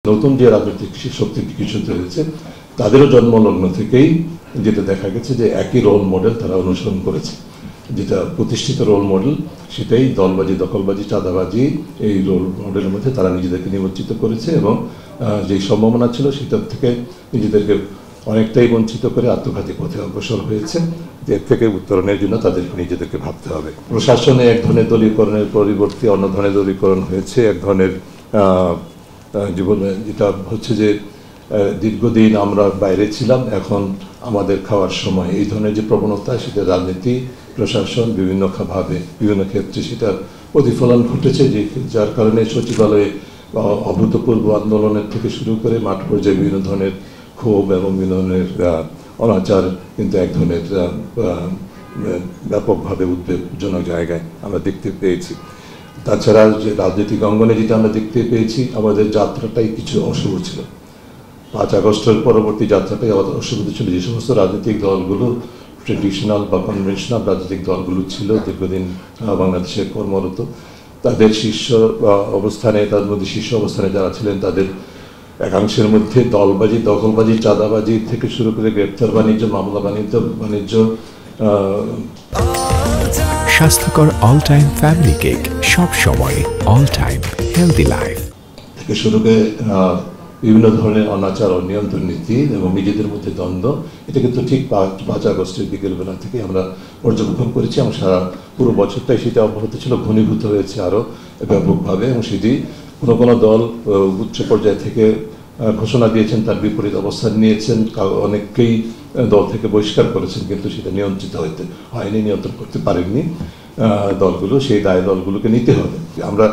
নতুন যে রাজনৈতিক শক্তি বিকশিত হয়েছে তাদেরও জন্মলগ্ন থেকেই যেটা দেখা গেছে যে একই রোল মডেল তারা অনুসরণ করেছে, যেটা প্রতিষ্ঠিত রোল মডেল সেটাই দলবাজি, দখলবাজি, চাঁদাবাজি এই রোল মডেলের মধ্যে তারা নিজেদেরকে নিমজ্জিত করেছে এবং যেই সম্ভাবনা ছিল সেটার থেকে নিজেদেরকে অনেকটাই বঞ্চিত করে আত্মঘাতী পথে অগ্রসর হয়েছে। এর থেকে উত্তরণের জন্য তাদেরকে নিজেদেরকে ভাবতে হবে। প্রশাসনে এক ধরনের দলীয়করণের পরিবর্তে অন্য ধরনের দলীয়করণ হয়েছে, এক ধরনের জীবনে যেটা হচ্ছে যে দীর্ঘদিন আমরা বাইরে ছিলাম, এখন আমাদের খাওয়ার সময়, এই ধরনের যে প্রবণতা সেটা রাজনীতি, প্রশাসন বিভিন্নভাবে বিভিন্ন ক্ষেত্রে সেটার প্রতিফলন ঘটেছে, যার কারণে সচিবালয়ে অভূতপূর্ব আন্দোলনের থেকে শুরু করে মাঠ পর্যায়ে বিভিন্ন ধরনের ক্ষোভ এবং বিভিন্ন ধরনের অনাচার কিন্তু এক ধরনের ব্যাপকভাবে উদ্বেগজনক জায়গায় আমরা দেখতে পেয়েছি। তাছাড়া যে রাজনৈতিক অঙ্গনে যেটা আমরা দেখতে পেয়েছি, আমাদের যাত্রাটাই কিছু অশুভ ছিল। 5 আগস্টের পরবর্তী যাত্রাটাই আমাদের অশুভ ছিল। যে সমস্ত রাজনৈতিক দলগুলো ট্রেডিশনাল বা কনভেনশনাল রাজনৈতিক দলগুলো ছিল দীর্ঘদিন বাংলাদেশে কর্মরত, তাদের শীর্ষ অবস্থানে, তার মধ্যে শীর্ষ অবস্থানে যারা ছিলেন তাদের একাংশের মধ্যে দলবাজি, দখলবাজি, চাঁদাবাজি থেকে শুরু করে গ্রেপ্তার বাণিজ্য, মামলা বাণিজ্য, স্বাস্থ্যকর অল টাইম ফ্যামিলি কেক, সব সময় অল টাইম হেলদি লাইফ থেকে শুরু করে বিভিন্ন ধরনের অনাচার, অনিয়ম, দুর্নীতি এবং নিজেদের মধ্যে দ্বন্দ্ব, এটা কিন্তু ঠিক 5 আগস্টের বিকেলবেলা থেকে আমরা পর্যবেক্ষণ করেছি এবং সারা পুরো বছরটাই সেটা অব্যাহত ছিল, ঘনীভূত হয়েছে আরও ব্যাপকভাবে। এবং সেটি কোনো দল উচ্চ পর্যায় থেকে ঘোষণা দিয়েছেন, তার বিপরীত অবস্থান নিয়েছেন, অনেককেই দল থেকে বহিষ্কার করেছেন, কিন্তু সেটা নিয়ন্ত্রিত হয়নি, নিয়ন্ত্রণ করতে পারেননি দলগুলো। সেই দায় দলগুলোকে নিতে হবে। আমরা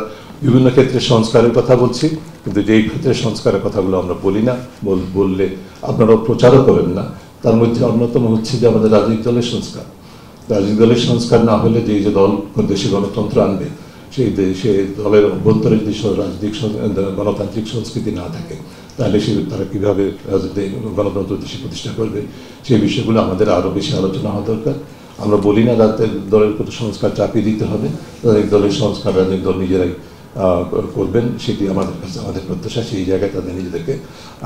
বিভিন্ন ক্ষেত্রে সংস্কারের কথা বলছি, কিন্তু যেই ক্ষেত্রে সংস্কারের কথাগুলো আমরা বলি না, বললে আপনারাও প্রচারও করেন না, তার মধ্যে অন্যতম হচ্ছে যে আমাদের রাজনৈতিক দলের সংস্কার। রাজনৈতিক দলের সংস্কার না হলে যে দল দেশে গণতন্ত্র আনবে, সেই দলের অভ্যন্তরে যদি রাজনৈতিক গণতান্ত্রিক সংস্কৃতি না থাকে, তাহলে তারা কীভাবে গণতন্ত্র দেশে প্রতিষ্ঠা করবে, সেই বিষয়গুলো আমাদের আরও বেশি আলোচনা হওয়া দরকার। আমরা বলি না রাজনৈতিক দলের প্রতি সংস্কার চাপিয়ে দিতে হবে, রাজনৈতিক দলের সংস্কার রাজনৈতিক দল নিজেরাই করবেন, সেটি আমাদের কাছে আমাদের প্রত্যাশা। সেই জায়গায় তাদের নিজেদেরকে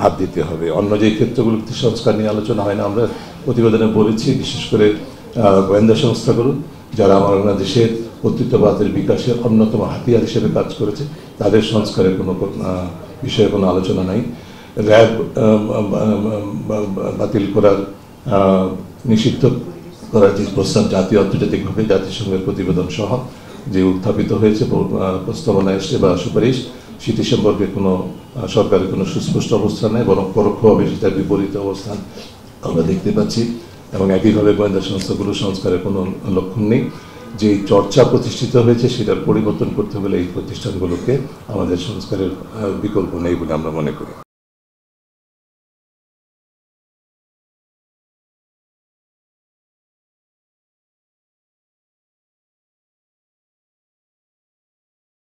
হাত দিতে হবে। অন্য যে ক্ষেত্রগুলোতে সংস্কার নিয়ে আলোচনা হয় না, আমরা প্রতিবেদনে বলেছি, বিশেষ করে গোয়েন্দা সংস্থাগুলো যারা বাংলাদেশের কর্তৃত্ববাদের বিকাশের অন্যতম হাতিয়ার হিসেবে কাজ করেছে, তাদের সংস্কারের কোনো বিষয়ে কোনো আলোচনা নাই। র্যাব বাতিল করার, নিষিদ্ধ করার যে প্রস্তাব জাতীয় আন্তর্জাতিকভাবে জাতিসংঘের প্রতিবেদন সহ যে উত্থাপিত হয়েছে, প্রস্তাবনা এসছে বা সুপারিশ, সেটি সম্পর্কে কোনো সরকারের কোনো সুস্পষ্ট অবস্থান নেই, বরং পরোক্ষভাবে সেটার বিপরীত অবস্থান আমরা দেখতে পাচ্ছি। এবং একইভাবে গোয়েন্দা সংস্থাগুলো সংস্কারের কোনো লক্ষণ নেই। যে চর্চা প্রতিষ্ঠিত হয়েছে সেটার পরিবর্তন করতে হলে এই প্রতিষ্ঠানগুলোকে আমাদের সংস্কারের বিকল্প নেই বলে আমরা মনে করি।